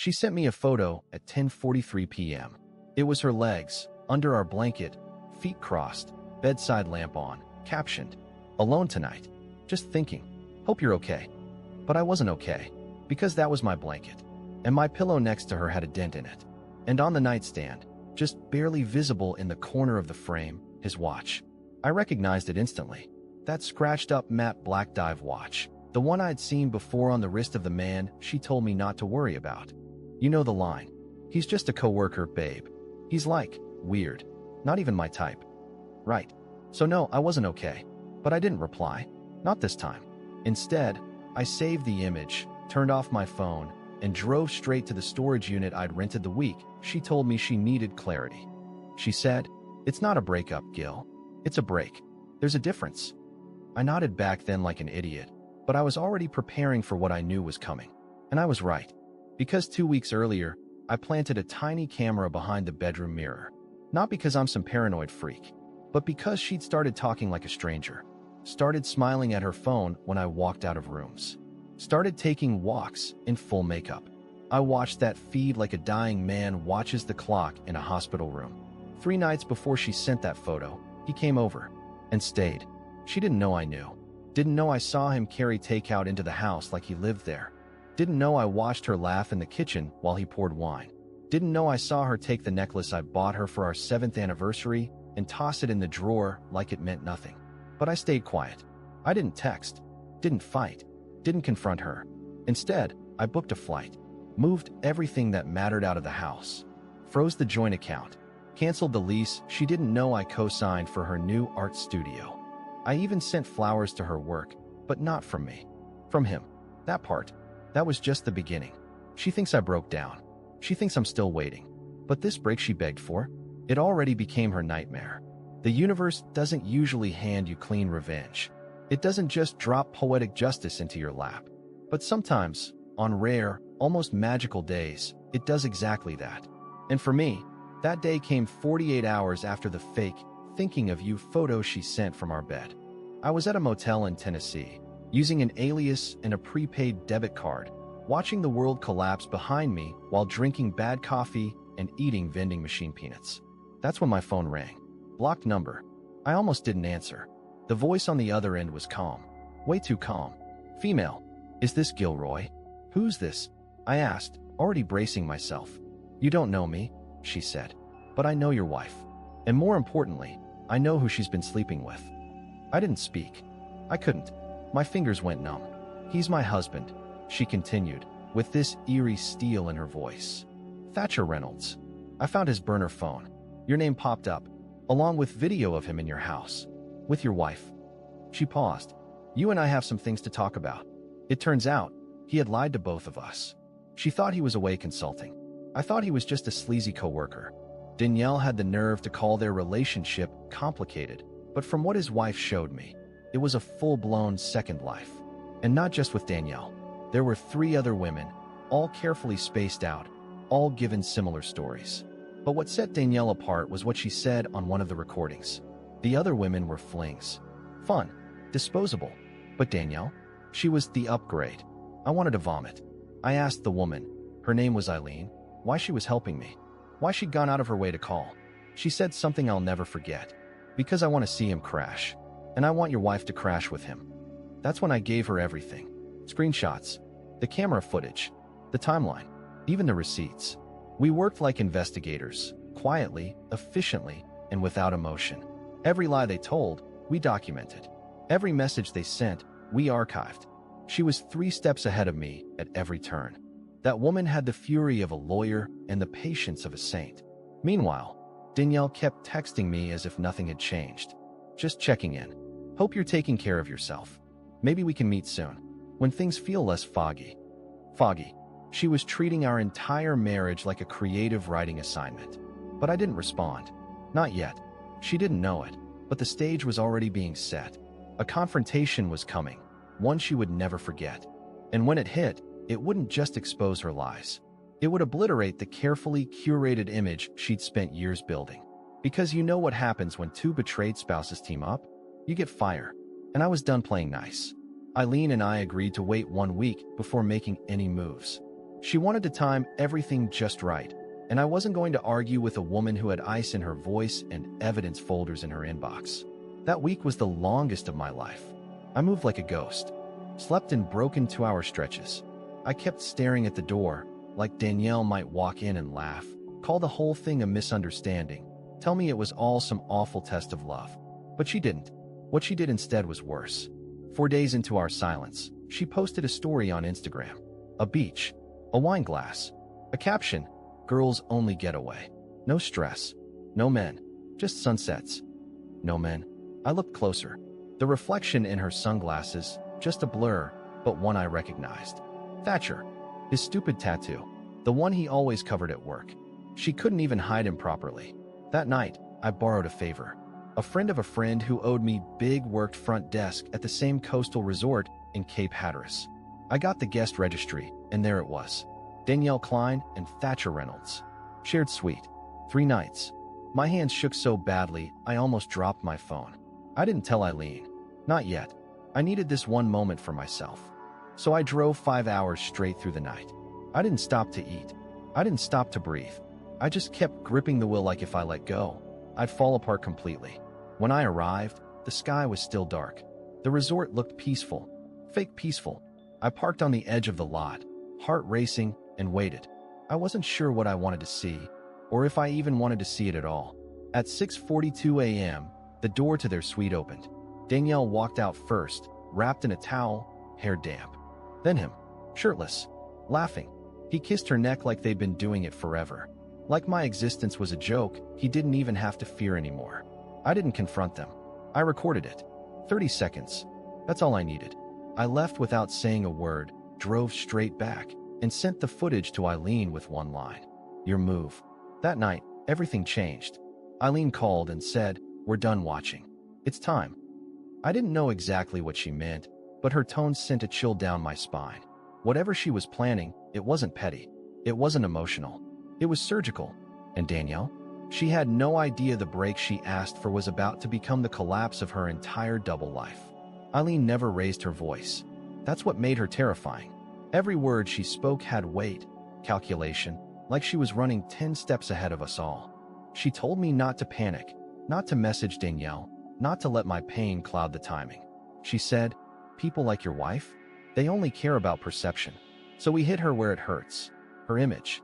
She sent me a photo at 10:43 p.m. It was her legs, under our blanket, feet crossed, bedside lamp on, captioned, "Alone tonight. Just thinking. Hope you're okay." But I wasn't okay, because that was my blanket, and my pillow next to her had a dent in it. And on the nightstand, just barely visible in the corner of the frame, his watch. I recognized it instantly. That scratched-up matte black dive watch, the one I'd seen before on the wrist of the man she told me not to worry about. You know the line. He's just a coworker, babe. He's like, weird. Not even my type. Right. So no, I wasn't okay. But I didn't reply. Not this time. Instead, I saved the image, turned off my phone, and drove straight to the storage unit I'd rented the week she told me she needed clarity. She said, "It's not a breakup, Gil. It's a break. There's a difference." I nodded back then like an idiot, but I was already preparing for what I knew was coming. And I was right. Because 2 weeks earlier, I planted a tiny camera behind the bedroom mirror. Not because I'm some paranoid freak, but because she'd started talking like a stranger. Started smiling at her phone when I walked out of rooms. Started taking walks in full makeup. I watched that feed like a dying man watches the clock in a hospital room. 3 nights before she sent that photo, he came over and stayed. She didn't know I knew. Didn't know I saw him carry takeout into the house like he lived there. Didn't know I watched her laugh in the kitchen while he poured wine. Didn't know I saw her take the necklace I bought her for our 7th anniversary and toss it in the drawer like it meant nothing. But I stayed quiet. I didn't text, didn't fight, didn't confront her. Instead, I booked a flight, moved everything that mattered out of the house, froze the joint account, canceled the lease she didn't know I co-signed for her new art studio. I even sent flowers to her work, but not from me. From him. That was just the beginning. She thinks I broke down. She thinks I'm still waiting. But this break she begged for, it already became her nightmare. The universe doesn't usually hand you clean revenge. It doesn't just drop poetic justice into your lap. But sometimes, on rare, almost magical days, it does exactly that. And for me, that day came 48 hours after the fake thinking of you photo she sent from our bed. I was at a motel in Tennessee, using an alias and a prepaid debit card, watching the world collapse behind me while drinking bad coffee and eating vending machine peanuts. That's when my phone rang. Blocked number. I almost didn't answer. The voice on the other end was calm. Way too calm. Female. "Is this Gilroy?" "Who's this?" I asked, already bracing myself. "You don't know me," she said. "But I know your wife. And more importantly, I know who she's been sleeping with." I didn't speak. I couldn't. My fingers went numb. "He's my husband," she continued, with this eerie steel in her voice. "Thatcher Reynolds. I found his burner phone. Your name popped up, along with video of him in your house. With your wife." She paused. "You and I have some things to talk about." It turns out, he had lied to both of us. She thought he was away consulting. I thought he was just a sleazy coworker. Danielle had the nerve to call their relationship complicated, but from what his wife showed me, it was a full-blown second life. And not just with Danielle. There were 3 other women, all carefully spaced out, all given similar stories. But what set Danielle apart was what she said on one of the recordings. The other women were flings. Fun. Disposable. But Danielle? She was the upgrade. I wanted to vomit. I asked the woman, her name was Eileen, why she was helping me. Why she'd gone out of her way to call. She said something I'll never forget. "Because I want to see him crash. And I want your wife to crash with him." That's when I gave her everything. Screenshots. The camera footage. The timeline. Even the receipts. We worked like investigators. Quietly, efficiently, and without emotion. Every lie they told, we documented. Every message they sent, we archived. She was 3 steps ahead of me at every turn. That woman had the fury of a lawyer and the patience of a saint. Meanwhile, Danielle kept texting me as if nothing had changed. "Just checking in. Hope you're taking care of yourself. Maybe we can meet soon, when things feel less foggy." Foggy. She was treating our entire marriage like a creative writing assignment. But I didn't respond. Not yet. She didn't know it, but the stage was already being set. A confrontation was coming, one she would never forget. And when it hit, it wouldn't just expose her lies. It would obliterate the carefully curated image she'd spent years building. Because you know what happens when 2 betrayed spouses team up? You get fire. And I was done playing nice. Eileen and I agreed to wait 1 week before making any moves. She wanted to time everything just right, and I wasn't going to argue with a woman who had ice in her voice and evidence folders in her inbox. That week was the longest of my life. I moved like a ghost, slept in broken 2-hour stretches. I kept staring at the door, like Danielle might walk in and laugh, call the whole thing a misunderstanding, tell me it was all some awful test of love. But she didn't. What she did instead was worse. 4 days into our silence, she posted a story on Instagram. A beach, a wine glass, a caption, "Girls only getaway. No stress. No men. Just sunsets." No men. I looked closer. The reflection in her sunglasses, just a blur, but one I recognized. Thatcher. His stupid tattoo. The one he always covered at work. She couldn't even hide him properly. That night, I borrowed a favor. A friend of a friend who owed me big worked front desk at the same coastal resort in Cape Hatteras. I got the guest registry, and there it was. Danielle Klein and Thatcher Reynolds. Shared suite. 3 nights. My hands shook so badly, I almost dropped my phone. I didn't tell Eileen. Not yet. I needed this one moment for myself. So I drove 5 hours straight through the night. I didn't stop to eat. I didn't stop to breathe. I just kept gripping the wheel like if I let go, I'd fall apart completely. When I arrived, the sky was still dark. The resort looked peaceful. Fake peaceful. I parked on the edge of the lot, heart racing, and waited. I wasn't sure what I wanted to see, or if I even wanted to see it at all. At 6:42 a.m., the door to their suite opened. Danielle walked out first, wrapped in a towel, hair damp. Then him, shirtless, laughing. He kissed her neck like they'd been doing it forever. Like my existence was a joke, he didn't even have to fear anymore. I didn't confront them. I recorded it. 30 seconds. That's all I needed. I left without saying a word, drove straight back, and sent the footage to Eileen with one line. Your move. That night, everything changed. Eileen called and said, "We're done watching. It's time." I didn't know exactly what she meant, but her tone sent a chill down my spine. Whatever she was planning, it wasn't petty. It wasn't emotional. It was surgical. And Danielle? She had no idea the break she asked for was about to become the collapse of her entire double life. Eileen never raised her voice. That's what made her terrifying. Every word she spoke had weight, calculation, like she was running 10 steps ahead of us all. She told me not to panic, not to message Danielle, not to let my pain cloud the timing. She said, "People like your wife, they only care about perception." So we hit her where it hurts, her image.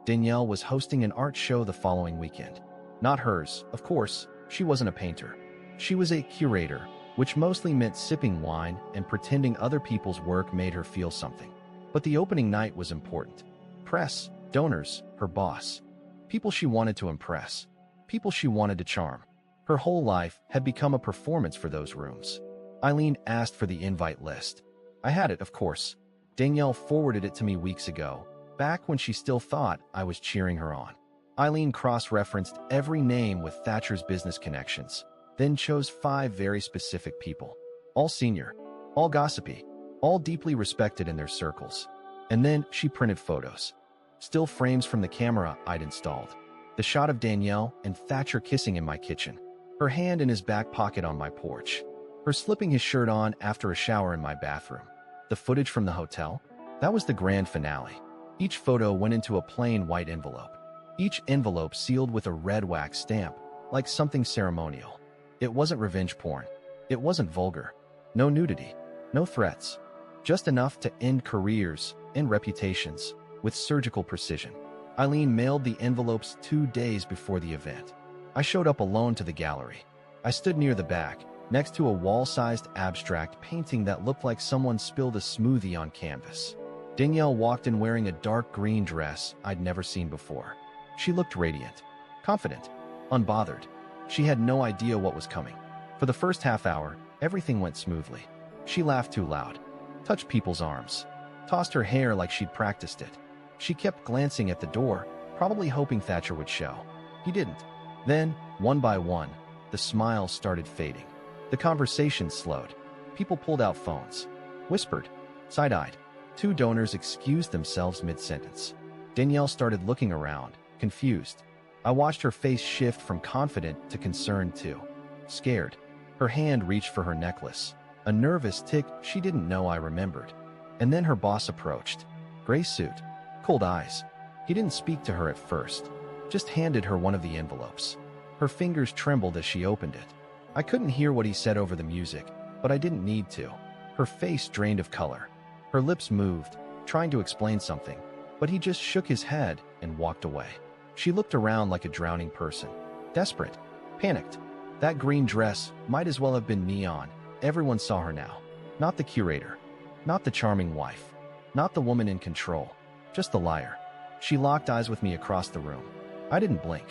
Danielle was hosting an art show the following weekend. Not hers, of course, she wasn't a painter. She was a curator, which mostly meant sipping wine and pretending other people's work made her feel something. But the opening night was important. Press, donors, her boss. People she wanted to impress. People she wanted to charm. Her whole life had become a performance for those rooms. Eileen asked for the invite list. I had it, of course. Danielle forwarded it to me weeks ago, back when she still thought I was cheering her on. Eileen cross-referenced every name with Thatcher's business connections, then chose 5 very specific people. All senior, all gossipy, all deeply respected in their circles. And then she printed photos. Still frames from the camera I'd installed. The shot of Danielle and Thatcher kissing in my kitchen. Her hand in his back pocket on my porch. Her slipping his shirt on after a shower in my bathroom. The footage from the hotel? That was the grand finale. Each photo went into a plain white envelope. Each envelope sealed with a red wax stamp, like something ceremonial. It wasn't revenge porn. It wasn't vulgar. No nudity. No threats. Just enough to end careers and reputations with surgical precision. Eileen mailed the envelopes 2 days before the event. I showed up alone to the gallery. I stood near the back, next to a wall-sized abstract painting that looked like someone spilled a smoothie on canvas. Danielle walked in wearing a dark green dress I'd never seen before. She looked radiant, confident, unbothered. She had no idea what was coming. For the first half hour, everything went smoothly. She laughed too loud, touched people's arms, tossed her hair like she'd practiced it. She kept glancing at the door, probably hoping Thatcher would show. He didn't. Then, one by one, the smiles started fading. The conversation slowed. People pulled out phones, whispered, side-eyed. 2 donors excused themselves mid-sentence. Danielle started looking around, confused. I watched her face shift from confident to concerned too. Scared. Her hand reached for her necklace. A nervous tick she didn't know I remembered. And then her boss approached. Gray suit. Cold eyes. He didn't speak to her at first, just handed her one of the envelopes. Her fingers trembled as she opened it. I couldn't hear what he said over the music, but I didn't need to. Her face drained of color. Her lips moved, trying to explain something, but he just shook his head and walked away. She looked around like a drowning person, desperate, panicked. That green dress might as well have been neon. Everyone saw her now. Not the curator, not the charming wife, not the woman in control, just the liar. She locked eyes with me across the room. I didn't blink.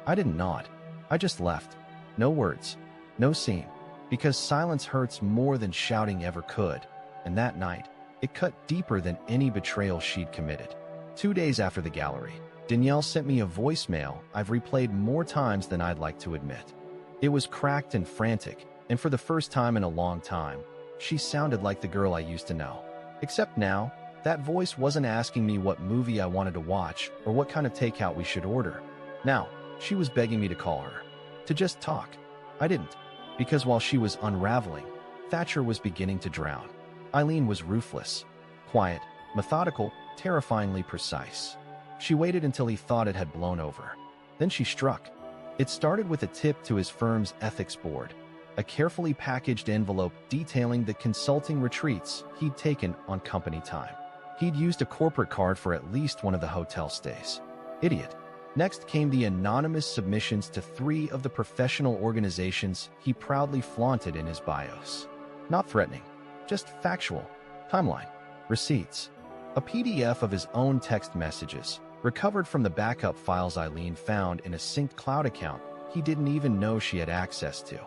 I didn't nod. I just left. No words, no scene, because silence hurts more than shouting ever could. And that night, it cut deeper than any betrayal she'd committed. 2 days after the gallery, Danielle sent me a voicemail I've replayed more times than I'd like to admit. It was cracked and frantic, and for the first time in a long time, she sounded like the girl I used to know. Except now, that voice wasn't asking me what movie I wanted to watch or what kind of takeout we should order. Now, she was begging me to call her, to just talk. I didn't, because while she was unraveling, Thatcher was beginning to drown. Eileen was ruthless, quiet, methodical, terrifyingly precise. She waited until he thought it had blown over. Then she struck. It started with a tip to his firm's ethics board, a carefully packaged envelope detailing the consulting retreats he'd taken on company time. He'd used a corporate card for at least one of the hotel stays. Idiot. Next came the anonymous submissions to 3 of the professional organizations he proudly flaunted in his bios. Not threatening, just factual. Timeline, receipts, a PDF of his own text messages, recovered from the backup files Eileen found in a synced cloud account he didn't even know she had access to.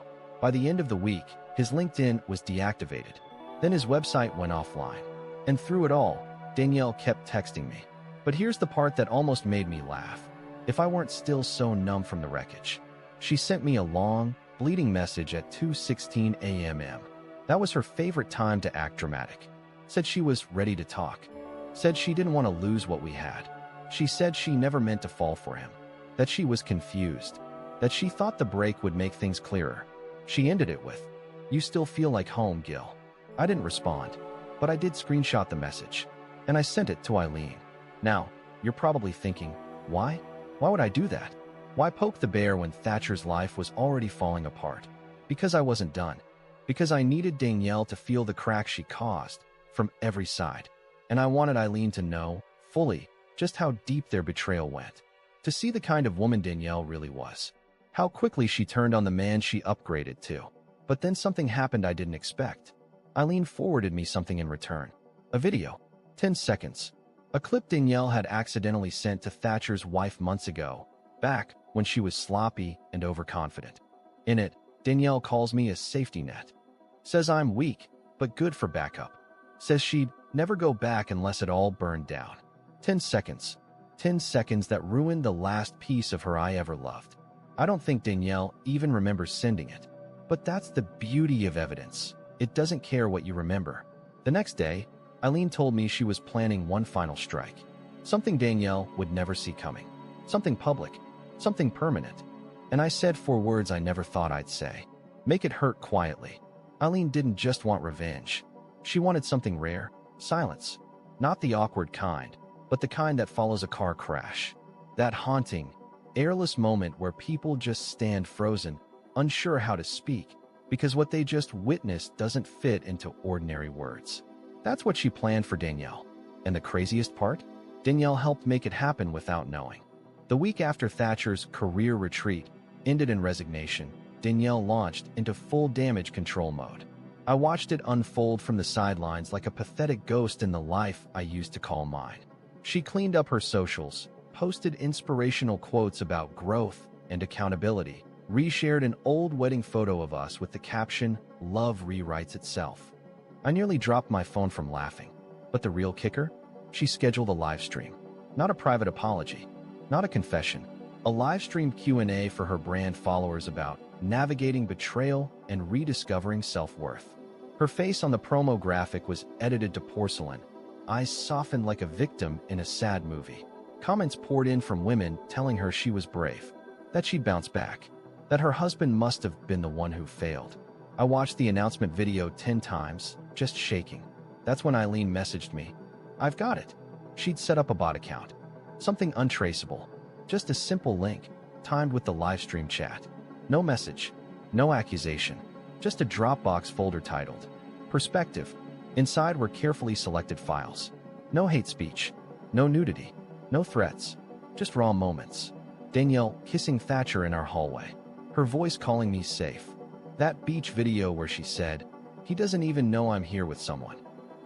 By the end of the week, his LinkedIn was deactivated. Then his website went offline. And through it all, Danielle kept texting me. But here's the part that almost made me laugh. If I weren't still so numb from the wreckage. She sent me a long, bleeding message at 2:16 a.m. That was her favorite time to act dramatic. Said she was ready to talk. Said she didn't want to lose what we had. She said she never meant to fall for him. That she was confused. That she thought the break would make things clearer. She ended it with, "You still feel like home, Gil." I didn't respond, but I did screenshot the message, and I sent it to Eileen. Now, you're probably thinking, why? Why would I do that? Why poke the bear when Thatcher's life was already falling apart? Because I wasn't done. Because I needed Danielle to feel the cracks she caused from every side. And I wanted Eileen to know, fully, just how deep their betrayal went. To see the kind of woman Danielle really was. How quickly she turned on the man she upgraded to. But then something happened I didn't expect. Eileen forwarded me something in return. A video. 10 seconds. A clip Danielle had accidentally sent to Thatcher's wife months ago, back when she was sloppy and overconfident. In it, Danielle calls me a safety net. Says I'm weak, but good for backup. Says she'd never go back unless it all burned down. 10 seconds. 10 seconds that ruined the last piece of her I ever loved. I don't think Danielle even remembers sending it. But that's the beauty of evidence. It doesn't care what you remember. The next day, Eileen told me she was planning one final strike. Something Danielle would never see coming. Something public. Something permanent. And I said 4 words I never thought I'd say. Make it hurt quietly. Eileen didn't just want revenge. She wanted something rare. Silence. Not the awkward kind, but the kind that follows a car crash. That haunting, airless moment where people just stand frozen, unsure how to speak, because what they just witnessed doesn't fit into ordinary words. That's what she planned for Danielle. And the craziest part? Danielle helped make it happen without knowing. The week after Thatcher's career retreat ended in resignation, Danielle launched into full damage control mode. I watched it unfold from the sidelines like a pathetic ghost in the life I used to call mine. She cleaned up her socials, posted inspirational quotes about growth and accountability, reshared an old wedding photo of us with the caption, "Love rewrites itself." I nearly dropped my phone from laughing. But the real kicker? She scheduled a live stream. Not a private apology. Not a confession. A live stream Q&A for her brand followers about navigating betrayal and rediscovering self-worth. Her face on the promo graphic was edited to porcelain, eyes softened like a victim in a sad movie. Comments poured in from women telling her she was brave, that she'd bounce back, that her husband must have been the one who failed. I watched the announcement video 10 times, just shaking. That's when Eileen messaged me. "I've got it." She'd set up a bot account. Something untraceable. Just a simple link, timed with the live stream chat. No message. No accusation. Just a Dropbox folder titled Perspective. Inside were carefully selected files. No hate speech. No nudity. No threats. Just raw moments. Danielle kissing Thatcher in our hallway. Her voice calling me safe. That beach video where she said, "He doesn't even know I'm here with someone."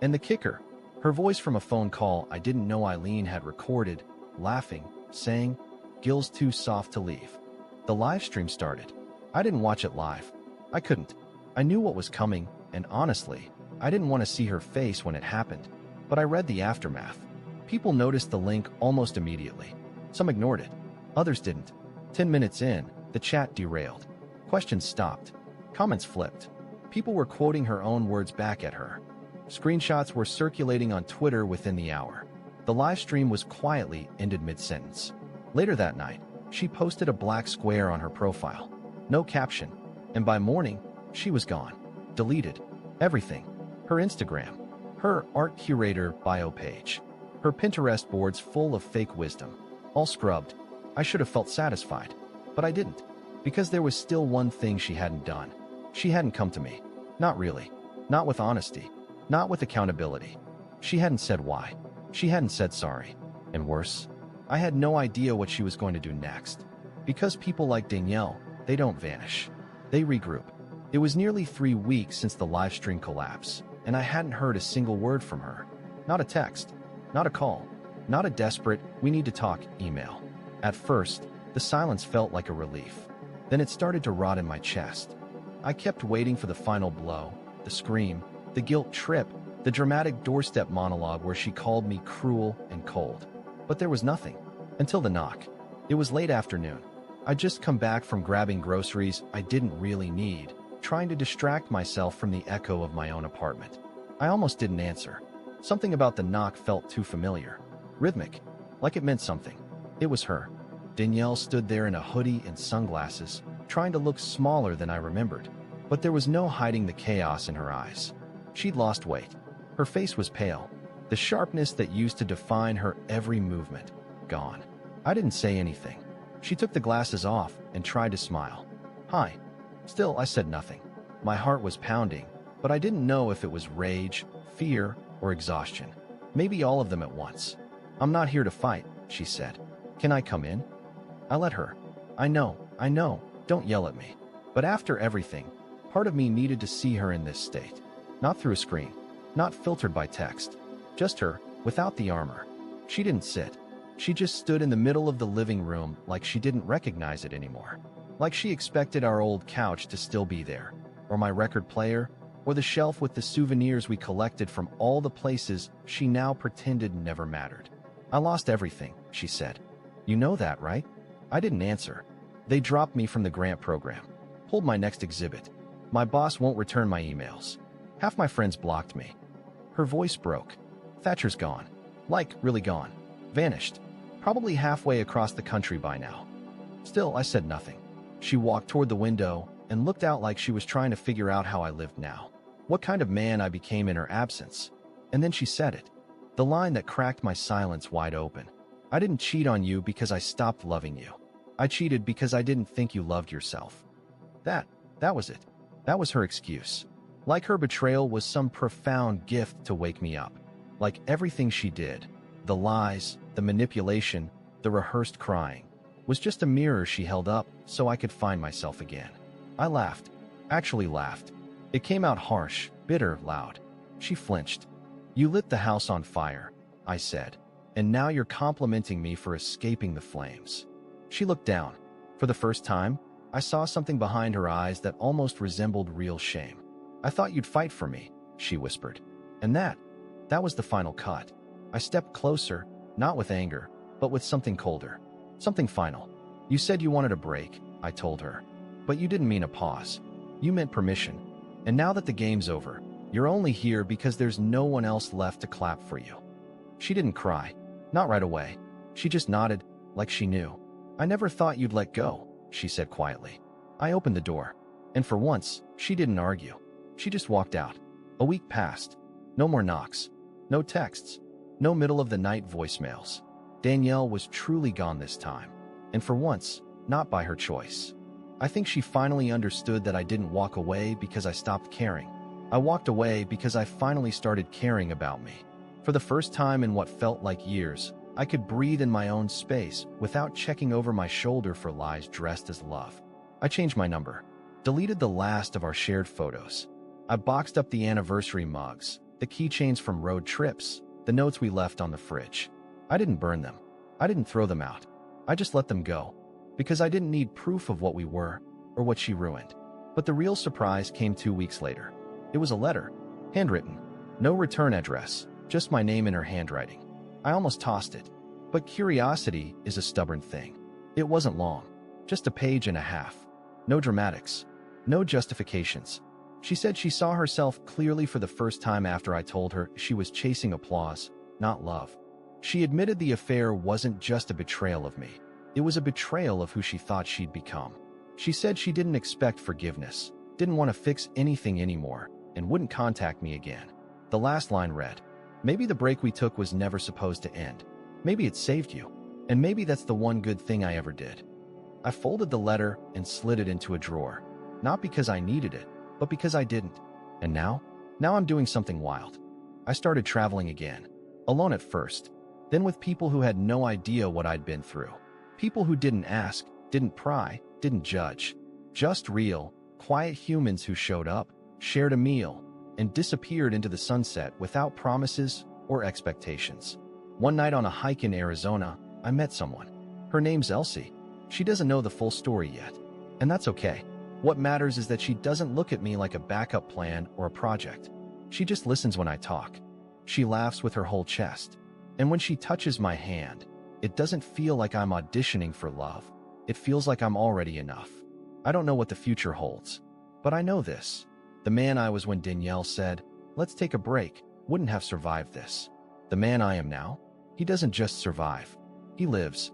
And the kicker, her voice from a phone call I didn't know Eileen had recorded, laughing, saying, "Gil's too soft to leave." The live stream started. I didn't watch it live. I couldn't. I knew what was coming, and honestly, I didn't want to see her face when it happened. But I read the aftermath. People noticed the link almost immediately. Some ignored it. Others didn't. 10 minutes in, the chat derailed. Questions stopped. Comments flipped. People were quoting her own words back at her. Screenshots were circulating on Twitter within the hour. The live stream was quietly ended mid-sentence. Later that night, she posted a black square on her profile. No caption. And by morning, she was gone. Deleted. Everything. Her Instagram. Her art curator bio page. Her Pinterest boards full of fake wisdom. All scrubbed. I should have felt satisfied. But I didn't. Because there was still one thing she hadn't done. She hadn't come to me. Not really. Not with honesty. Not with accountability. She hadn't said why. She hadn't said sorry. And worse, I had no idea what she was going to do next. Because people like Danielle, they don't vanish. They regroup. It was nearly 3 weeks since the live stream collapse, and I hadn't heard a single word from her. Not a text. Not a call. Not a desperate, "we need to talk" email. At first, the silence felt like a relief. Then it started to rot in my chest. I kept waiting for the final blow, the scream, the guilt trip, the dramatic doorstep monologue where she called me cruel and cold. But there was nothing. Until the knock. It was late afternoon. I'd just come back from grabbing groceries I didn't really need, trying to distract myself from the echo of my own apartment. I almost didn't answer. Something about the knock felt too familiar. Rhythmic. Like it meant something. It was her. Danielle stood there in a hoodie and sunglasses, trying to look smaller than I remembered. But there was no hiding the chaos in her eyes. She'd lost weight. Her face was pale. The sharpness that used to define her every movement, gone. I didn't say anything. She took the glasses off and tried to smile. "Hi." Still, I said nothing. My heart was pounding, but I didn't know if it was rage, fear, or exhaustion. Maybe all of them at once. "I'm not here to fight," she said. "Can I come in?" I let her. I know, don't yell at me. But after everything, part of me needed to see her in this state. Not through a screen. Not filtered by text. Just her, without the armor. She didn't sit. She just stood in the middle of the living room like she didn't recognize it anymore. Like she expected our old couch to still be there, or my record player, or the shelf with the souvenirs we collected from all the places she now pretended never mattered. "I lost everything," she said. "You know that, right?" I didn't answer. They dropped me from the grant program. Pulled my next exhibit. My boss won't return my emails. Half my friends blocked me. Her voice broke. "Thatcher's gone. Like, really gone. Vanished. Probably halfway across the country by now." Still, I said nothing. She walked toward the window and looked out like she was trying to figure out how I lived now. What kind of man I became in her absence. And then she said it. The line that cracked my silence wide open. "I didn't cheat on you because I stopped loving you. I cheated because I didn't think you loved yourself." That was it. That was her excuse. Like her betrayal was some profound gift to wake me up. Like everything she did, the lies, the manipulation, the rehearsed crying, was just a mirror she held up so I could find myself again. I laughed. Actually laughed. It came out harsh, bitter, loud. She flinched. "You lit the house on fire," I said, "and now you're complimenting me for escaping the flames." She looked down. For the first time, I saw something behind her eyes that almost resembled real shame. "I thought you'd fight for me," she whispered. And that was the final cut. I stepped closer, not with anger, but with something colder. Something final. "You said you wanted a break," I told her. "But you didn't mean a pause. You meant permission. And now that the game's over, you're only here because there's no one else left to clap for you." She didn't cry. Not right away. She just nodded, like she knew. "I never thought you'd let go," she said quietly. I opened the door. And for once, she didn't argue. She just walked out. A week passed. No more knocks. No texts. No middle of the night voicemails. Danielle was truly gone this time. And for once, not by her choice. I think she finally understood that I didn't walk away because I stopped caring. I walked away because I finally started caring about me. For the first time in what felt like years, I could breathe in my own space without checking over my shoulder for lies dressed as love. I changed my number, deleted the last of our shared photos. I boxed up the anniversary mugs, the keychains from road trips, the notes we left on the fridge. I didn't burn them. I didn't throw them out. I just let them go, because I didn't need proof of what we were or what she ruined. But the real surprise came 2 weeks later. It was a letter, handwritten, no return address, just my name in her handwriting. I almost tossed it, but curiosity is a stubborn thing. It wasn't long, just a page and a half. No dramatics, no justifications. She said she saw herself clearly for the first time after I told her she was chasing applause, not love. She admitted the affair wasn't just a betrayal of me. It was a betrayal of who she thought she'd become. She said she didn't expect forgiveness, didn't want to fix anything anymore, and wouldn't contact me again. The last line read, "Maybe the break we took was never supposed to end. Maybe it saved you. And maybe that's the one good thing I ever did." I folded the letter and slid it into a drawer. Not because I needed it, but because I didn't. And now I'm doing something wild. I started traveling again. Alone at first, then with people who had no idea what I'd been through. People who didn't ask, didn't pry, didn't judge. Just real, quiet humans who showed up, shared a meal, and disappeared into the sunset without promises or expectations. One night on a hike in Arizona, I met someone. Her name's Elsie. She doesn't know the full story yet, and that's okay. What matters is that she doesn't look at me like a backup plan or a project. She just listens when I talk. She laughs with her whole chest. And when she touches my hand, it doesn't feel like I'm auditioning for love. It feels like I'm already enough. I don't know what the future holds, but I know this. The man I was when Danielle said, "Let's take a break," wouldn't have survived this. The man I am now, he doesn't just survive. He lives.